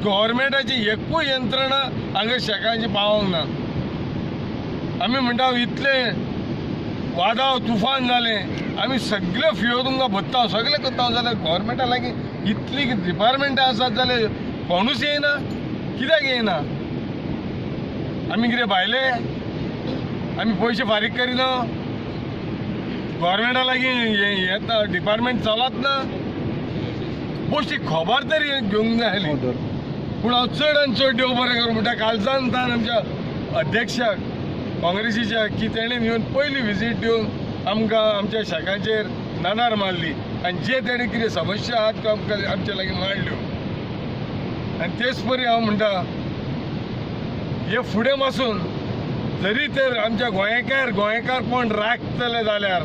गव्हर्मेंटाची एकूय यंत्रणा हांगा शेकांची पावोंक ना। आमी म्हणटा इतले वादळ तुफान जाले, आमी सगळे फियो तुमकां भत्ता सगळे करता, जाल्यार गव्हर्मेंटा लागीं इतली डिपार्टमेंटां आसात जाल्यार कोणूच येयना, कित्याक येयना? आमी कितें भायले? आमी पयशे फारीक करिना? गव्हर्मेंटा लागीं येता डिपार्टमेंट चलत ना? बेश्टी खबर तरी घेवंक जाय आसली। पूण हांव चड आनी चड देव बरें करूं म्हणटा कालचान आमच्या अध्यक्षाक काँग्रेसीच्या की तेणें येवन पयली विजीट दिवन आमकां आमच्या शाखांचेर नादार मारली आनी जे तेणें कितें समस्या आहात त्यो आमकां आमचे लागीं मांडल्यो। आनी तेच परी हांव म्हणटा हे फुडें वचून जरी तर आमच्या गोंयकारपण राखतले जाल्यार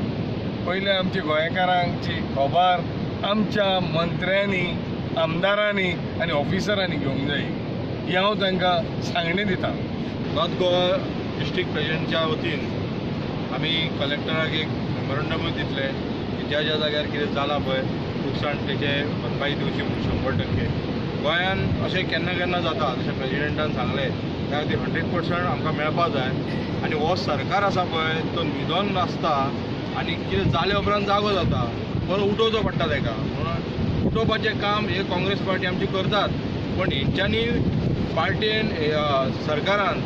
पयले आमच्या गोंयकारांची खबर आमच्या मंत्र्यांनी, आमदारांनी आनी ऑफिसरांनी घेवंक जाय, ही हांव तांकां सांगणी दिता। नॉर्थ गोवा डिस्ट्रिक्ट प्रेसिडेंटच्या वतीन आमी कलेक्टराक एक मेमोरंडमूय दितले की ज्या ज्या जाग्यार कितें जालां पळय नुकसाण तेचे भरपाई दिवची म्हणून 100%। गोंयान अशें केन्ना केन्ना जाता जशें प्रेसिडेंटान सांगलें त्या खातीर 100% आमकां मेळपा जाय। आनी हो सरकार आसा पळय तो न्हिदोन नासता आनी कितें जाले उपरांत जागो जाता, बरो उठोवचो पडटा ताका। म्हणून उठोवपाचें काम हे काँग्रेस पार्टी आमची करतात, पण हेंच्यांनी पार्टीन सरकारान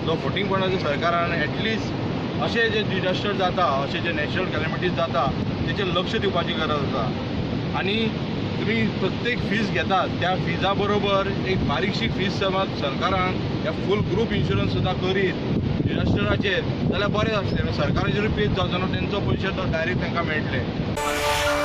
जो फटींगपणाच्या सरकारान एटलिस्ट अशें जे डिजास्टर जाता, अशें जे नॅचरल कॅलेमिटीज जाता तेचेर लक्ष दिवपाची गरज आसा। आनी तुमी प्रत्येक फीज घेतात त्या फिजा बरोबर एक बारीकशी फीज समज सरकारान ह्या फूल ग्रुप इन्शुरन्स सुद्दां करीत डिजास्टराचेर जाल्यार बरें जातलें। सरकाराचेरूय पेज जावचो ना, तेंचो पयशे तो डायरेक्ट तांकां मेळटले।